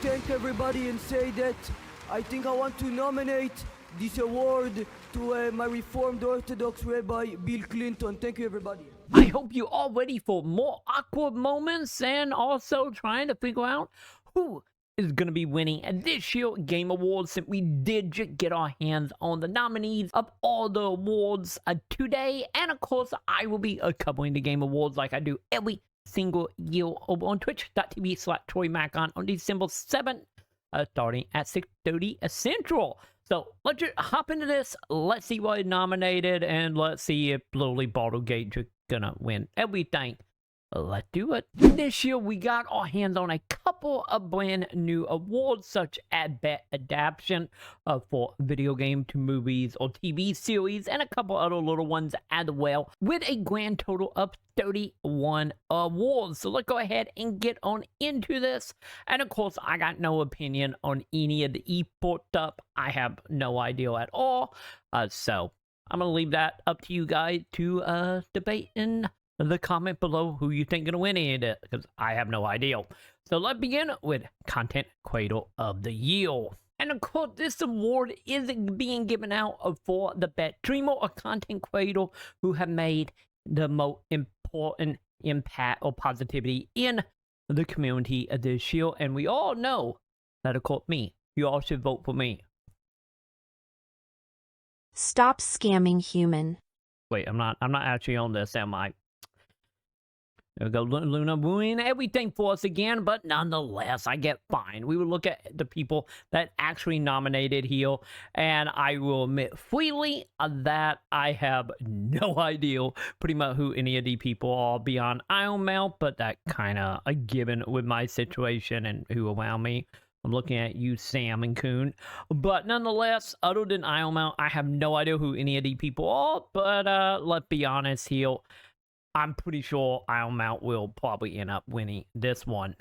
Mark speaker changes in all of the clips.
Speaker 1: thank everybody and say that I think I want to nominate this award to my Reformed Orthodox Rabbi Bill Clinton. Thank you, everybody.
Speaker 2: I hope you all ready for more awkward moments and also trying to figure out who is going to be winning this year's Game Awards, since we did just get our hands on the nominees of all the awards today. And of course, I will be covering the Game Awards like I do every single year over on twitch.tv/troymaconn on December 7th, starting at 6:30 Central. So let's just hop into this. Let's see what is nominated, and let's see if literally Baldur's is gonna win everything. Let's do it. This year, we got our hands on a couple of brand new awards, such as Best Adaptation for video game to movies or TV series, and a couple other little ones as well, with a grand total of 31 awards. So let's go ahead and get on into this. And of course, I got no opinion on any of the esports stuff. I have no idea at all. So I'm going to leave that up to you guys to debate in the comment below who you think gonna win it, because I have no idea. So let's begin with Content Creator of the Year. And of course, this award is being given out for the best streamer or content creator who have made the most important impact or positivity in the community of this year. And we all know that, of course, me. You all should vote for me.
Speaker 3: Stop scamming human.
Speaker 2: Wait, I'm not actually on this, am I? There we go, Luna ruining everything for us again, but nonetheless, I get fine. We will look at the people that actually nominated here, and I will admit freely that I have no idea pretty much who any of these people are beyond Iron Man, but that kind of a given with my situation and who around me. I'm looking at you, Sam and Coon. But nonetheless, other than Iron Man, I have no idea who any of these people are, but let's be honest here. I'm pretty sure Iron Man will probably end up winning this one.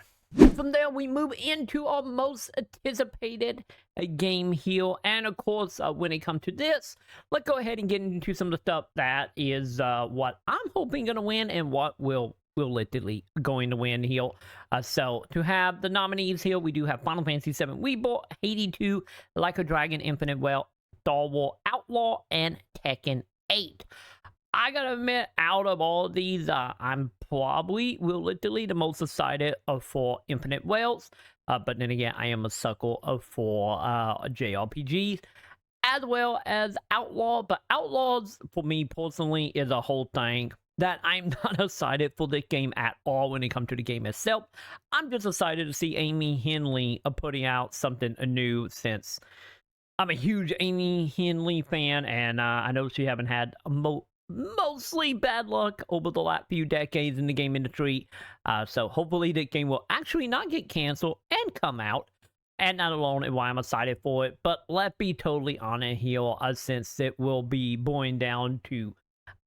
Speaker 2: From there, we move into our most anticipated game here. And of course, when it comes to this, let's go ahead and get into some of the stuff that is what I'm hoping going to win and what will literally going to win here. So to have the nominees here, we do have Final Fantasy VII Rebirth, Hades 2, Like a Dragon Infinite Wealth, Star Wars Outlaw, and Tekken 8. I gotta admit, out of all these, I'm probably literally the most excited for Infinite Wells. But then again, I am a sucker for JRPGs, as well as Outlaw. But Outlaws, for me personally, is a whole thing that I'm not excited for this game at all when it comes to the game itself. I'm just excited to see Amy Henley putting out something new, since I'm a huge Amy Henley fan, and I know she haven't had mostly bad luck over the last few decades in the game industry. So hopefully the game will actually not get canceled and come out. And not alone in why I'm excited for it, but let's be totally honest here, since it will be boiling down to,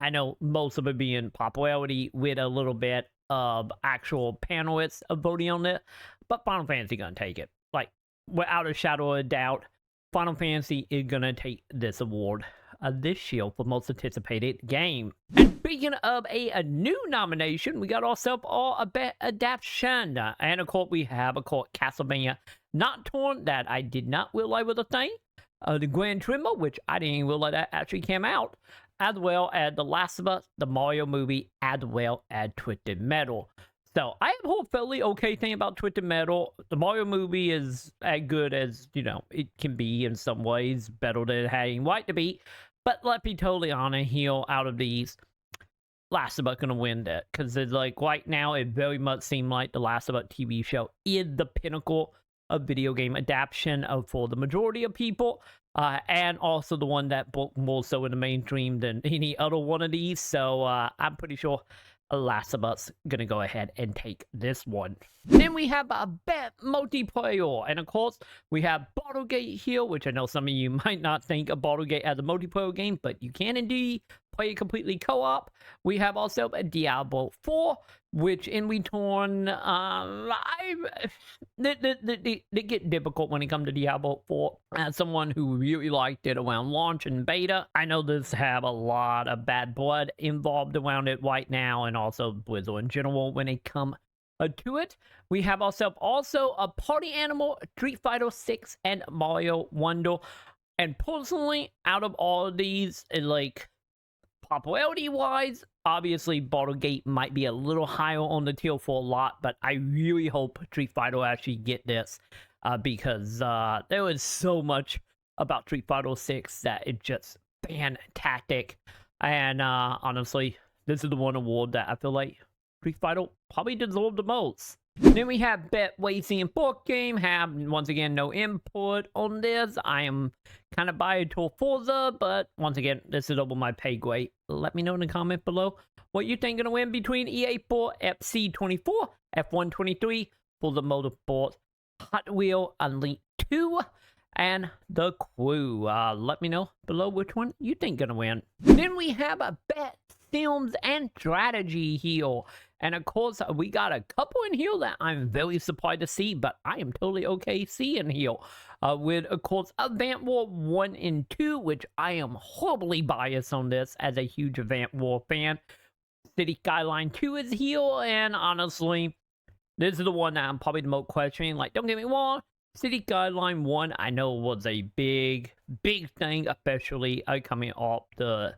Speaker 2: I know most of it being popularity with a little bit of actual panelists voting on it, but Final Fantasy gonna take it. Like, without a shadow of a doubt, Final Fantasy is gonna take this award this year for most anticipated game. And speaking of a new nomination, we got ourselves a Best Adaptation. And of course, we have Castlevania Nocturne, that I did not realize was a thing. The Grand Trimmer, which I didn't even realize that actually came out. As well as The Last of Us, the Mario movie, as well as Twisted Metal. So I have a whole fairly okay thing about Twisted Metal. The Mario movie is as good as, you know, it can be in some ways, better than it had any right to be. But let's be totally honest here, out of these, Last of Us gonna win that. Because it's like, right now, it very much seems like the Last of Us TV show is the pinnacle of video game adaptation for the majority of people. And also the one that booked more so in the mainstream than any other one of these. So I'm pretty sure Last of Us gonna go ahead and take this one. Then we have a Best Multiplayer, and of course we have Baldur's Gate here, which I know some of you might not think of Baldur's Gate as a multiplayer game, but you can indeed play it completely co-op. We have also a Diablo 4, which in return, they get difficult when it comes to Diablo 4. As someone who really liked it around launch and beta, I know this have a lot of bad blood involved around it right now, and also Blizzard in general when it comes to it. We have ourselves also a Party Animal, Street Fighter 6, and Mario Wonder. And personally, out of all of these, like, popularity-wise, obviously, Battlegate might be a little higher on the tier for a lot, but I really hope Street Fighter actually get this, because there was so much about Street Fighter 6 that it's just fantastic. And honestly, this is the one award that I feel like Street Fighter probably deserved the most. Then we have Bet Racing and Board Game. Have, once again, no input on this. I am kind of biased to Forza, but once again, this is over my pay grade. Let me know in the comment below what you think gonna win between EA4, FC24, F123, Forza Motorsport, Hot Wheel Unleashed 2, and The Crew. Let me know below which one you think gonna win. Then we have a Bet Films and Strategy here. And of course, we got a couple in here that I'm very surprised to see, but I am totally okay seeing here. With, of course, Advance War 1 and 2, which I am horribly biased on this as a huge Advance War fan. City Skyline 2 is here, and honestly, this is the one that I'm probably the most questioning. Like, don't get me wrong, City Skyline 1, I know was a big thing, especially coming off the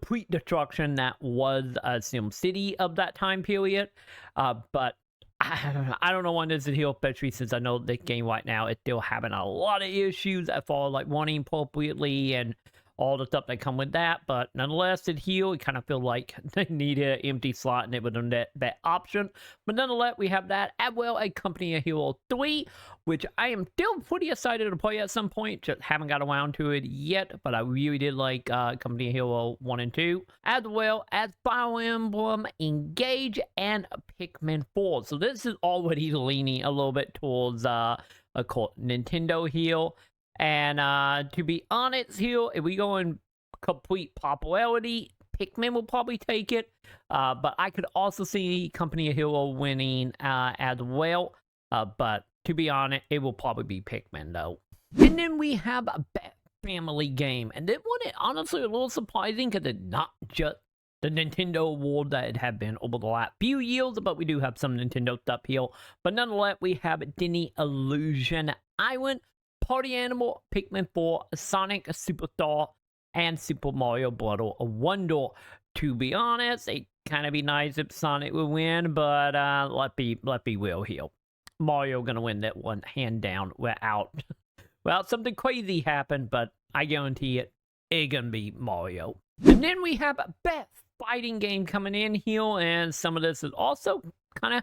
Speaker 2: pre-destruction that was Sim City of that time period. But I don't know when this is here, especially since I know the game right now is still having a lot of issues as far as like running appropriately and all the stuff that come with that. But nonetheless, it here, it kind of feel like they needed an empty slot and it was that option. But nonetheless, we have that as well, a Company of Heroes 3, which I am still pretty excited to play at some point. Just haven't got around to it yet, but I really did like Company of Heroes 1 and 2, as well as Fire Emblem Engage and Pikmin 4. So this is already leaning a little bit towards Nintendo here. And to be honest here, if we go in complete popularity, Pikmin will probably take it. But I could also see Company of Heroes winning as well. But to be honest, it will probably be Pikmin though. And then we have a family game. And this one is honestly a little surprising because it's not just the Nintendo award that it had been over the last few years, but we do have some Nintendo stuff here. But nonetheless, we have Disney Illusion Island, Party Animal, Pikmin 4, Sonic Superstar, and Super Mario Bros. Wonder. To be honest, it kind of be nice if Sonic would win, but let's be real here. Mario gonna win that one hand down without something crazy happen, but I guarantee it's gonna be Mario. And then we have a Best Fighting Game coming in here, and some of this is also kind of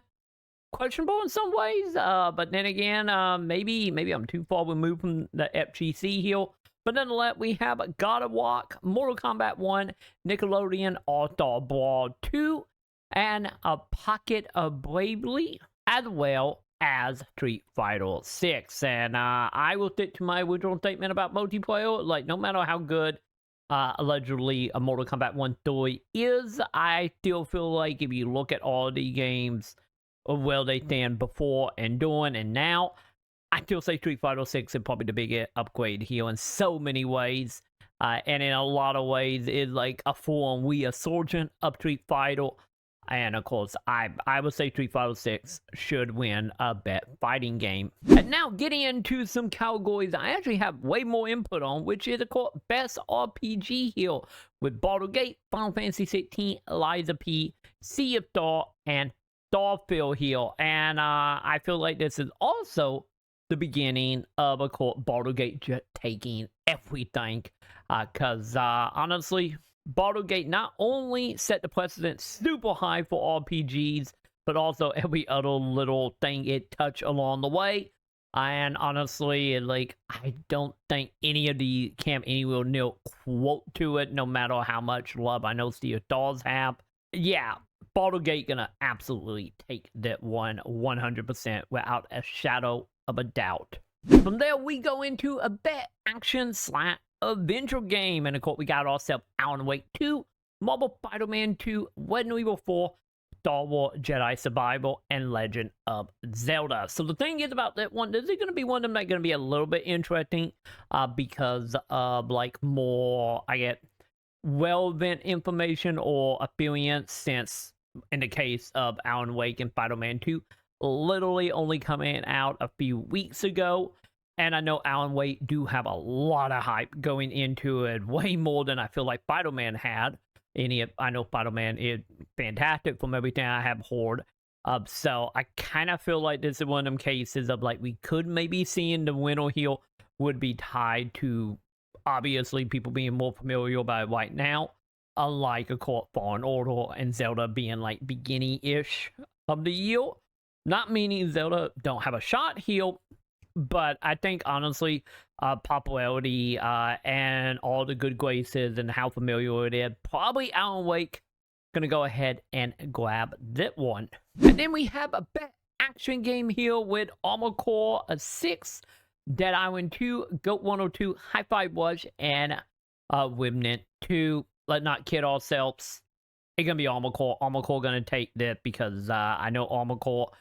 Speaker 2: questionable in some ways, but then again, maybe I'm too far removed from the FGC here. But nonetheless, we have God of War, Mortal Kombat 1, Nickelodeon All-Star Brawl 2, and a Pocket of Bravely, as well as Street Fighter 6. And I will stick to my original statement about multiplayer. Like, no matter how good allegedly a Mortal Kombat 1 story is, I still feel like if you look at all the games of where they stand before and during and now, I still say Street Fighter 6 is probably the biggest upgrade here in so many ways. And in a lot of ways, it's like a full-on resurgence of Street Fighter. And of course, I would say Street Fighter 6 should win a Best Fighting Game. And now getting into some categories I actually have way more input on, which is of course Best RPG here with Baldur's Gate, Final Fantasy 16, Liza P, Sea of Star, and Starfield here. And I feel like this is also the beginning of a Baldur's Gate just taking everything. Because honestly, Baldur's Gate not only set the precedent super high for RPGs, but also every other little thing it touched along the way. And honestly, like, I don't think any of the Camp Anywhere near quote to it, no matter how much love I know Sea of Stars have. Yeah, Baldur's Gate gonna absolutely take that one 100% without a shadow of a doubt. From there, we go into a Best Action/Adventure Game. And of course, we got ourselves Alan Wake 2, Marvel Spider-Man 2, Resident Evil 4, Star Wars Jedi Survival, and Legend of Zelda. So the thing is about that one, this is going to be one of them that's going to be a little bit interesting because of like more, I get, relevant information or experience, since in the case of Alan Wake and Spider-Man 2, literally only coming out a few weeks ago. And I know Alan Wake do have a lot of hype going into it, way more than I feel like Spider-Man had. I know Spider-Man is fantastic from everything I have heard. So I kind of feel like this is one of them cases of like we could maybe see in the winter here would be tied to obviously people being more familiar by it right now. Unlike a court Fallen Order and Zelda being like beginning-ish of the year. Not meaning Zelda don't have a shot here, but I think honestly, popularity and all the good graces and how familiar it is, probably Alan Wake gonna go ahead and grab that one. And then we have a best action game here with Armored Core 6, Dead Island 2, Goat 102, Hi-Fi Rush, and Remnant 2. Let's not kid ourselves. It's gonna be Armored Core. Armored Core gonna take that because I know Armored Core,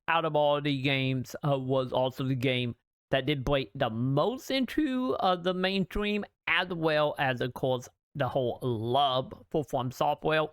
Speaker 2: out of all the games, was also the game that did break the most into the mainstream, as well as, of course, the whole love for From Software.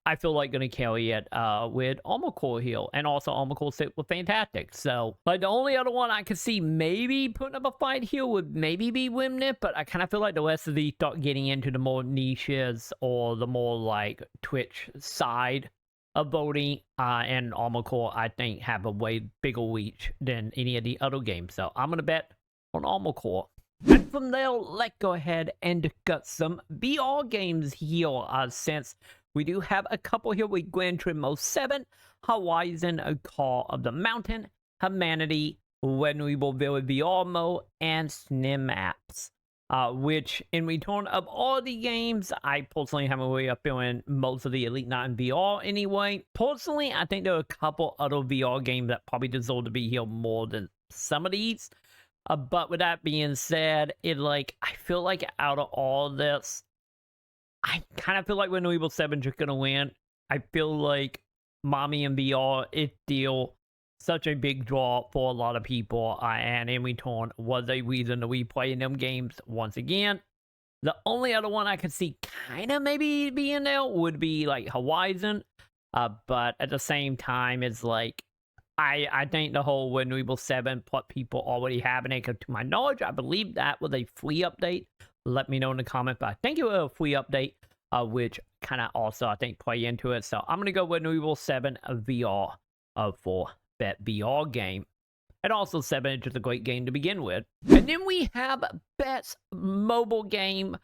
Speaker 2: I feel like going to carry it with Armored Core here, and also Armored Core 6 was fantastic. So, like, the only other one I could see maybe putting up a fight here would maybe be Remnant, but I kind of feel like the rest of these start getting into the more niches or the more, like, Twitch side of voting, and Armored Core, I think, have a way bigger reach than any of the other games. So, I'm going to bet on Armored Core. And from there, let's go ahead and discuss some VR games here, since we do have a couple here with Gran Turismo 7, Horizon Call of the Mountain, Humanity, Renewable Village VR Mode, and Snubbed. Which, in return of all the games, I personally have a way of feeling most of the Elite 9 VR anyway. Personally, I think there are a couple other VR games that probably deserve to be here more than some of these. But with that being said, I feel like out of all this, I kind of feel like Renewable 7 is just going to win. I feel like Mommy and VR is still such a big draw for a lot of people. And in return, was a reason to replay in them games once again. The only other one I could see kind of maybe being there would be like Horizon. But at the same time, it's like, I think the whole Renewable 7 plus people already having it. To my knowledge, I believe that was a free update. Let me know in the comment, but I think it was a free update, which kind of also, I think, play into it. So I'm going to go with Renewable 7 VR for that VR game. And also 7 is just a great game to begin with. And then we have Best Mobile Game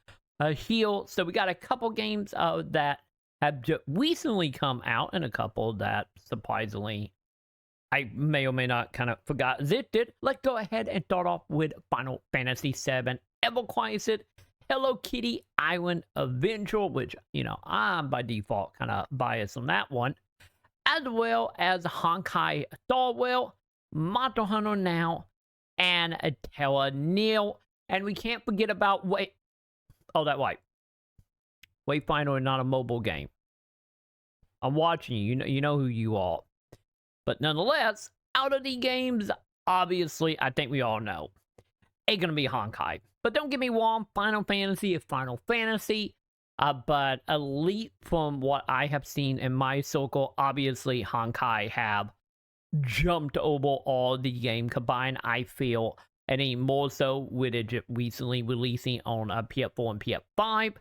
Speaker 2: here. So we got a couple games that have just recently come out, and a couple that surprisingly I may or may not kind of forgot existed. Let's go ahead and start off with Final Fantasy VII Ever Crisis Hello Kitty Island Adventure, which, you know, I'm by default kind of biased on that one, as well as Honkai Star Rail, Monster Hunter Now, and Terra Nil. And we can't forget about Wayfinder is not a mobile game. I'm watching you. You know who you are. But nonetheless, out of the games, obviously, I think we all know, it's going to be Honkai. But don't get me wrong, Final Fantasy is Final Fantasy. But Elite, from what I have seen in my circle, obviously Honkai have jumped over all the game combined, I feel. And even more so with it recently releasing on PS4 and PS5.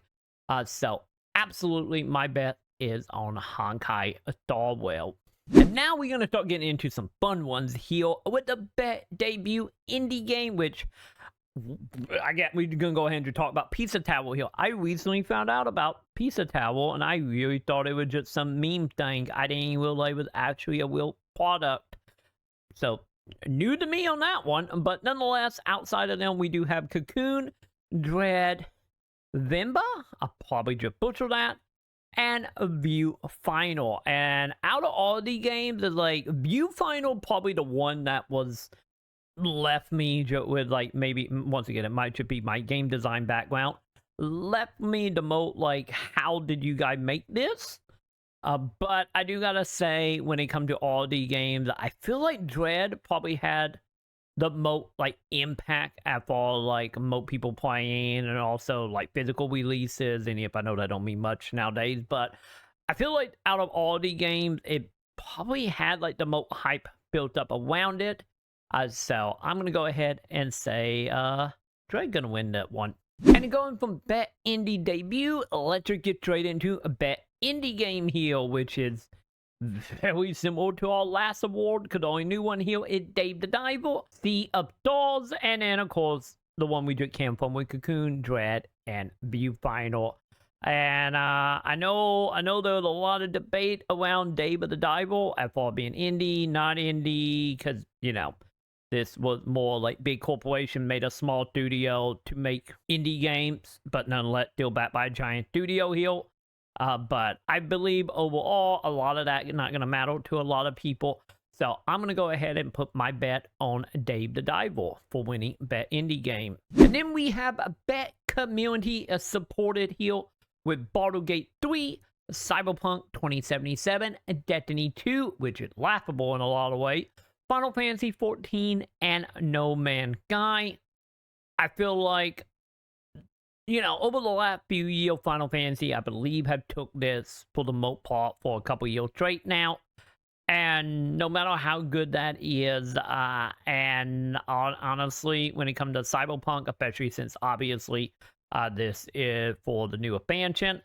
Speaker 2: So absolutely, my bet is on Honkai Star Rail. And now we're going to start getting into some fun ones here with the debut indie game, which I get we're going to go ahead and talk about Pizza Tower here. I recently found out about Pizza Tower, and I really thought it was just some meme thing. I didn't even realize it was actually a real product. So, new to me on that one. But nonetheless, outside of them, we do have Cocoon, Dread, Vimba, I'll probably just butcher that, and View Final. And out of all the games, it's like View Final, probably the one that was left me with, like, maybe once again, it might just be my game design background, left me the most like, how did you guys make this? But I do gotta say, when it comes to all the games, I feel like Dread probably had the most like impact at all, like most people playing, and also like physical releases. And if I know that don't mean much nowadays, but I feel like out of all the games, it probably had like the most hype built up around it. So I'm going to go ahead and say Dre's going to win that one. And going from Bet Indie Debut, let's get straight into a Bet Indie Game here, which is very similar to our last award, because the only new one here is Dave the Diver, Sea of Stars, and then, of course, the one we just came from with Cocoon, Dread, and Viewfinder. And I know there's a lot of debate around Dave the Diver as far as being indie, not indie, because, you know, this was more like big corporation made a small studio to make indie games, but nonetheless still backed by a giant studio here. But I believe overall, a lot of that is not going to matter to a lot of people. So I'm going to go ahead and put my bet on Dave the Diver for winning Bet Indie Game. And then we have a Bet Community supported here with Baldur's Gate 3, Cyberpunk 2077, and Destiny 2, which is laughable in a lot of ways, Final Fantasy 14, and No Man's Sky. I feel like, you know, over the last few years, Final Fantasy, I believe, have took this for the most part for a couple years straight now. And no matter how good that is, and honestly, when it comes to Cyberpunk, especially since obviously this is for the new expansion,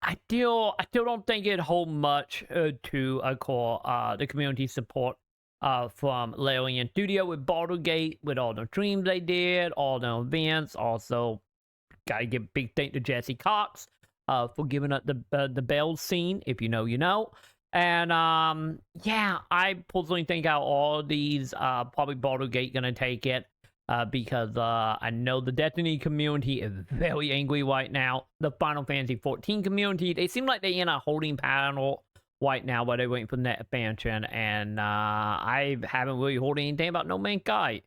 Speaker 2: I still don't think it holds much to the community support from Larian Studio with Baldur's Gate, with all the streams they did, all the events. Also, gotta give big thank to Jesse Cox for giving up the Bell scene. If you know, you know. And yeah, I personally think out all these, probably Baldur's Gate gonna take it. Because I know the Destiny community is very angry right now. The Final Fantasy 14 community, they seem like they're in a holding pattern right now while they're waiting for that expansion. And I haven't really heard anything about No Man's Sky.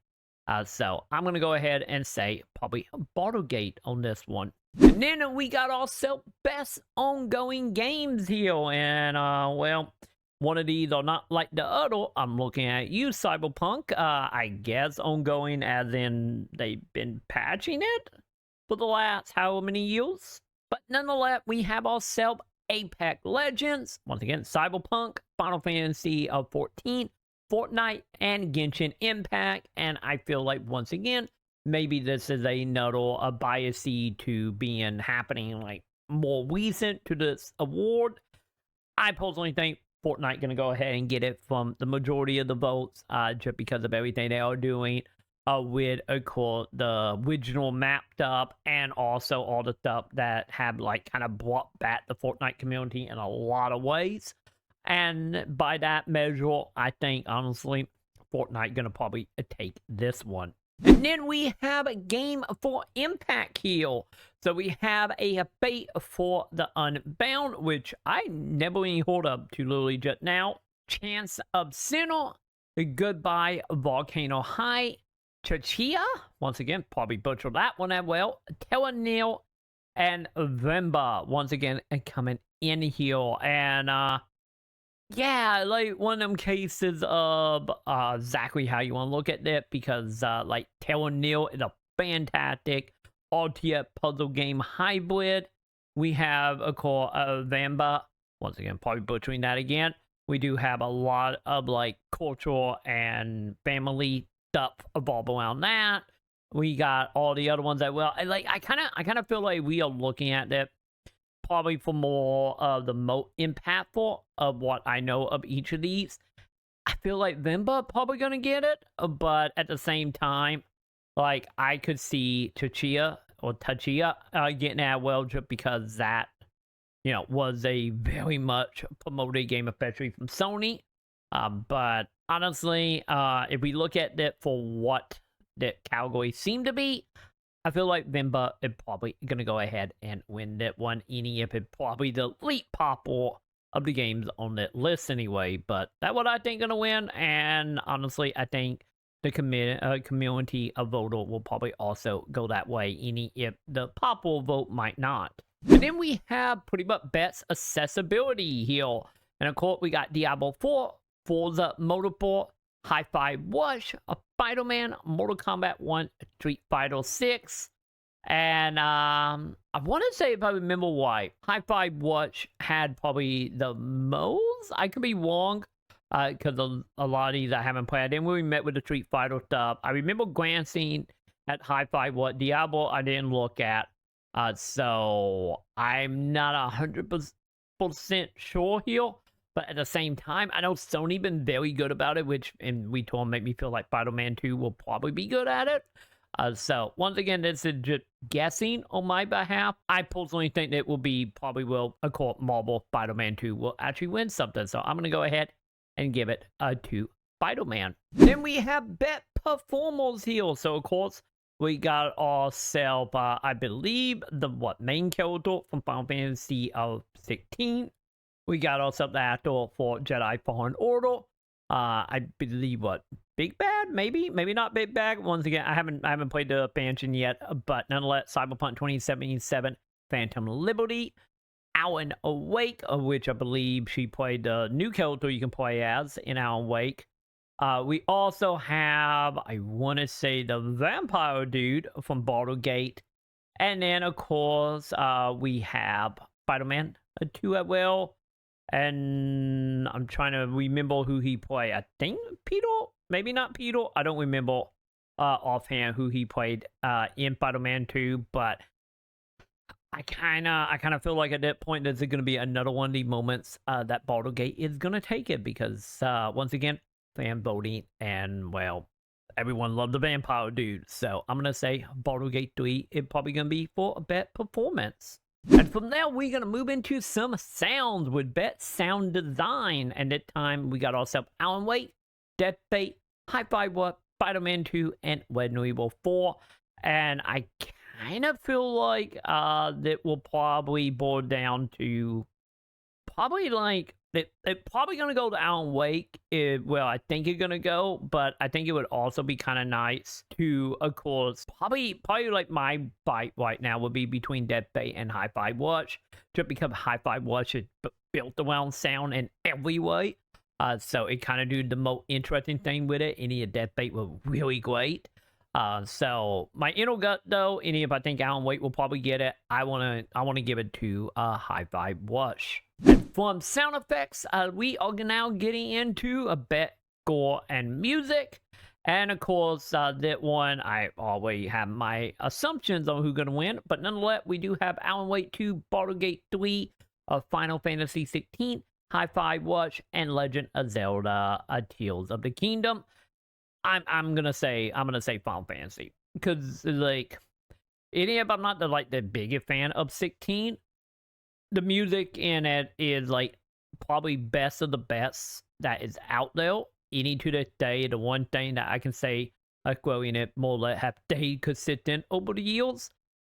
Speaker 2: So I'm going to go ahead and say probably Baldur's Gate on this one. And then we got ourselves best ongoing games here. And, well, one of these are not like the other. I'm looking at you, Cyberpunk. I guess ongoing as in they've been patching it for the last however many years. But nonetheless, we have ourselves Apex Legends. Once again, Cyberpunk, Final Fantasy 14, Fortnite, and Genshin Impact. And I feel like, once again, maybe this is another bias to being happening like more recent to this award. I personally think Fortnite going to go ahead and get it from the majority of the votes, just because of everything they are doing with, of course, the original map stuff, and also all the stuff that have like kind of brought back the Fortnite community in a lot of ways. And by that measure, I think honestly, Fortnite going to probably take this one. And then we have a game for Impact here. So we have a Fate for the Unbound, which I never even heard of to literally just now. Chance of Sinner, Goodbye Volcano High, Chachia, once again, probably butchered that one as well, Telenil, and Vemba, once again, coming in here. And, yeah, like one of them cases of exactly how you want to look at it, because like Telenil is a fantastic RTS puzzle game hybrid. We have, of course, Vamba, once again, probably butchering that again. We do have a lot of like cultural and family stuff evolved around that. We got all the other ones that I kind of feel like we are looking at that probably for more of the most impactful of what I know of each of these. I feel like Vimba probably gonna get it, but at the same time, like I could see Tachia getting that well, just because that, you know, was a very much promoted game, especially from Sony. But honestly, if we look at it for what the category seemed to be, I feel like Vimba is probably going to go ahead and win that one, any if it's probably the lead popper of the games on that list anyway. But that's what I think going to win, and honestly, I think the community of voter will probably also go that way, any if the popular vote might not. And then we have pretty much best accessibility here. And of course, we got Diablo 4, Forza Motorsport, Hi-Fi Rush, Spider-Man, Mortal Kombat 1, Street Fighter 6. And I want to say, if I remember why, Hi-Fi Rush had probably the most. I could be wrong, because a lot of these I haven't played. Then when we met with the Street Fighter stuff, I remember glancing at Hi-Fi what Diablo I didn't look at. So I'm not 100% sure here. But at the same time, I know Sony been very good about it, which, and we told them, make me feel like Spider-Man 2 will probably be good at it. So once again, this is just guessing on my behalf. I personally think that of course, Marvel Spider-Man 2 will actually win something. So I'm going to go ahead and give it to Spider-Man. Then we have Bet Performers here. So of course, we got ourselves, I believe, the main character from Final Fantasy 16. We got ourselves the actor for Jedi Fallen Order. I believe Big Bad, maybe not Big Bad. Once again, I haven't played the expansion yet, but nonetheless, Cyberpunk 2077, Phantom Liberty, Alan Wake, of which I believe she played the new character you can play as in Alan Wake. We also have, I want to say, the vampire dude from Baldur's Gate, and then of course we have Spider-Man 2 as well. And I'm trying to remember who he played. I think Peter? Maybe not Peter. I don't remember offhand who he played in Spider-Man 2. But I kind of feel like at that point there's going to be another one of the moments that Baldur's Gate is going to take it. Because once again, fan voting. And well, everyone loved the vampire dude. So I'm going to say Baldur's Gate 3 is probably going to be for a Bet Performance. And from there, we're going to move into some sounds with Bet Sound Design. And that time, we got ourselves Alan Wake, Death Fate, Hi-Fi What, Spider-Man 2, and Resident Evil 4. And I kind of feel like that will probably boil down to probably like they're probably going to go to Alan Wake. Well, I think it's going to go, but I think it would also be kind of nice to, of course, probably like my fight right now would be between Dead Fate and Hi-Fi Watch, just because Hi-Fi Watch is built around sound in every way. So it kind of do the most interesting thing with it. Any of Dead Fate were really great. So my inner gut though, any if I think Alan Wake will probably get it, I wanna give it to Hi-Fi Watch. And from sound effects, we are now getting into a bet, score, and music. And of course, that one I already have my assumptions on who's gonna win, but nonetheless, we do have Alan Wake 2, Baldur's Gate 3, Final Fantasy 16, Hi-Fi Watch, and Legend of Zelda: Tears of the Kingdom. I'm gonna say Final Fantasy, because like, even if I'm not the biggest fan of 16, the music in it is like probably best of the best that is out there. Any to this day, the one thing that I can say, like, growing it more or less have stayed consistent over the years,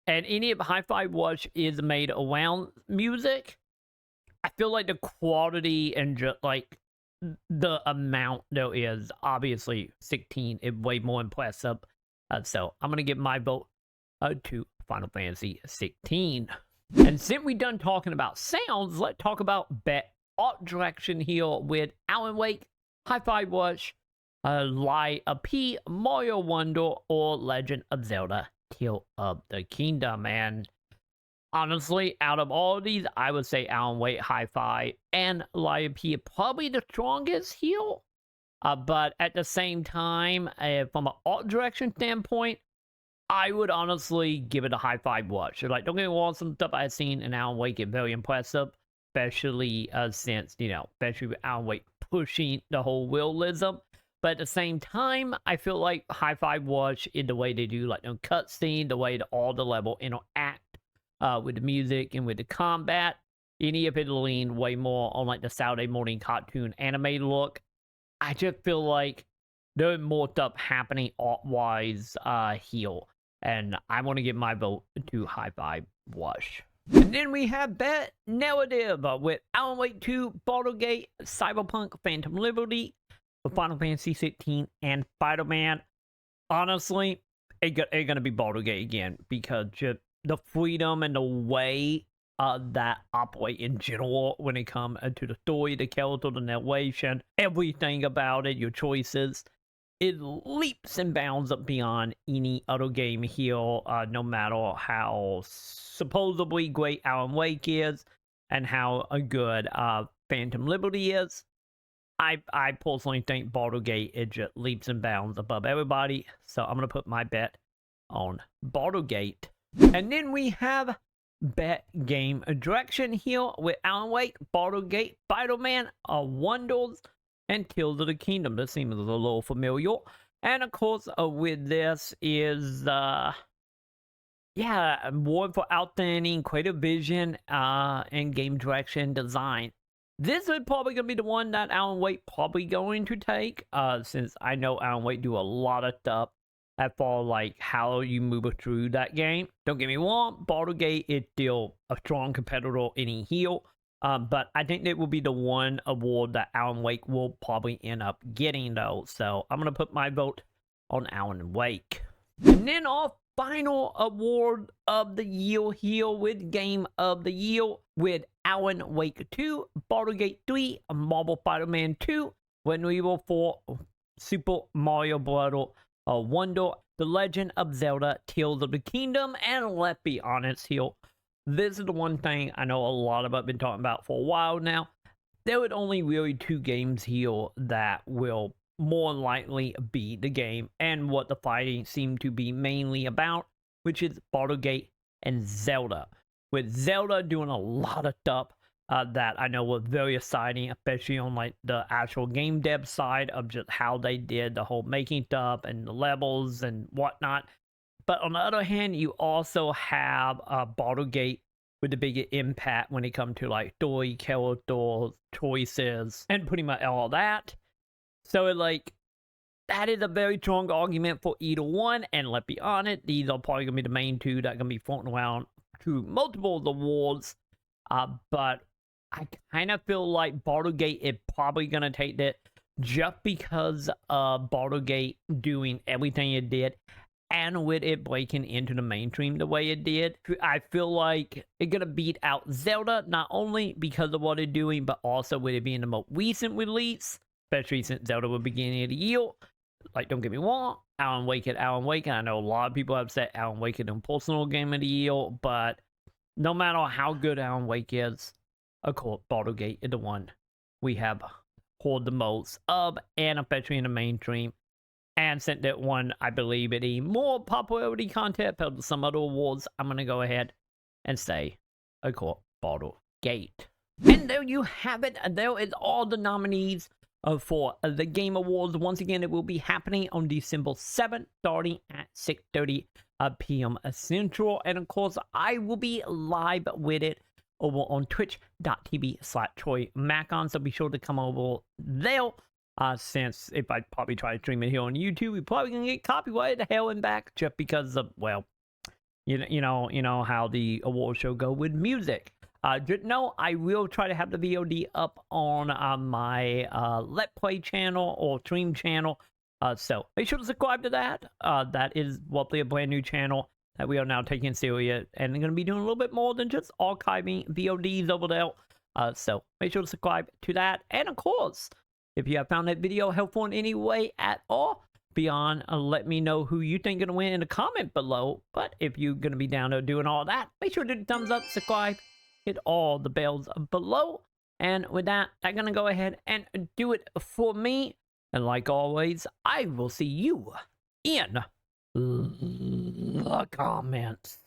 Speaker 2: and any of Hi-Fi Watch is made around music. I feel like the quality and just like the amount there is, obviously 16 is way more impressive. So I'm gonna give my vote to Final Fantasy 16. And since we done talking about sounds, let's talk about bet art direction here with Alan Wake, Hi-Fi Watch, Lie of P, Mario Wonder, or Legend of Zelda: Tears of the Kingdom. And honestly, out of all of these, I would say Alan Wake, Hi-Fi, and Lie of P are probably the strongest here. But at the same time, from an art direction standpoint, I would honestly give it a Hi-Fi Watch. Like, don't get me wrong, some stuff I've seen in Alan Wake is very impressive, especially since, especially with Alan Wake pushing the whole realism. But at the same time, I feel like Hi-Fi Watch in the way they do, like, the cutscene, the way all the level interact with the music and with the combat. Any of it lean way more on like the Saturday morning cartoon anime look. I just feel like there's more stuff happening art-wise here. And I want to give my vote to Hi-Fi Watch. And then we have Bet Narrative with Alan Wake 2, Baldur's Gate, Cyberpunk, Phantom Liberty, Final Fantasy 16, and Spider-Man. Honestly, it's going to be Baldur's Gate again, because just the freedom and the way that operate in general when it comes to the story, the character, the narration, everything about it, your choices, it leaps and bounds up beyond any other game here, no matter how supposedly great Alan Wake is and how good Phantom Liberty is. I personally think Baldur's Gate is just leaps and bounds above everybody. So I'm going to put my bet on Baldur's Gate. And then we have bet game direction here with Alan Wake, Baldur's Gate, Spider-Man, Wonders, and Tears of the Kingdom. This seems a little familiar. And of course, with this is, yeah, award for outstanding creative vision and game direction design. This is probably going to be the one that Alan Wake probably going to take, since I know Alan Wake do a lot of stuff as far like how you move through that game. Don't get me wrong, Baldur's Gate is still a strong competitor in here, but I think that will be the one award that Alan Wake will probably end up getting though. So I'm going to put my vote on Alan Wake. And then our final award of the year here with Game of the Year with Alan Wake 2, Baldur's Gate 3, Marvel Spider-Man 2, Resident Evil 4, Super Mario Bros. Wonder, The Legend of Zelda, Tears of the Kingdom, and let's be honest here, this is the one thing I know a lot of us have been talking about for a while now. There are only really 2 games here that will more likely be the game and what the fighting seemed to be mainly about, which is Baldur's Gate and Zelda. With Zelda doing a lot of stuff that I know was very exciting, especially on like the actual game dev side of just how they did the whole making stuff and the levels and whatnot. But on the other hand, you also have Baldur's Gate with the bigger impact when it comes to like story, characters, choices, and pretty much all that. So like that is a very strong argument for either one. And let's be honest, these are probably gonna be the main 2 that are gonna be floating around to multiple awards. But I kind of feel like Baldur's Gate is probably going to take that just because of Baldur's Gate doing everything it did and with it breaking into the mainstream the way it did. I feel like it's going to beat out Zelda, not only because of what it's doing, but also with it being the most recent release, especially since Zelda was beginning of the year. Like, don't get me wrong, Alan Wake and Alan Wake, and I know a lot of people have said Alan Wake is a personal game of the year, but no matter how good Alan Wake is, of course, Baldur's Gate is the one we have heard the most of, and especially in the mainstream. And since that one, I believe, it a more popularity contest compared to some other awards, I'm going to go ahead and say, of course, Baldur's Gate. And there you have it. There is all the nominees for the Game Awards. Once again, it will be happening on December 7th, starting at 6:30 p.m. Central. And of course, I will be live with it over on twitch.tv/troymaconn. So be sure to come over there. Since if I probably try to stream it here on YouTube, we're probably gonna get copyrighted to hell and back just because of, well, you know how the award show go with music. Just know I will try to have the VOD up on my Let's Play channel or stream channel. So make sure to subscribe to that. That is roughly a brand new channel that we are now taking serious, and they're going to be doing a little bit more than just archiving VODs over there. So make sure to subscribe to that. And of course, if you have found that video helpful in any way at all, beyond let me know who you think is going to win in the comment below. But if you're going to be down there doing all that, make sure to do the thumbs up, subscribe, hit all the bells below. And with that, I'm going to go ahead and do it for me. And like always, I will see you in the comments.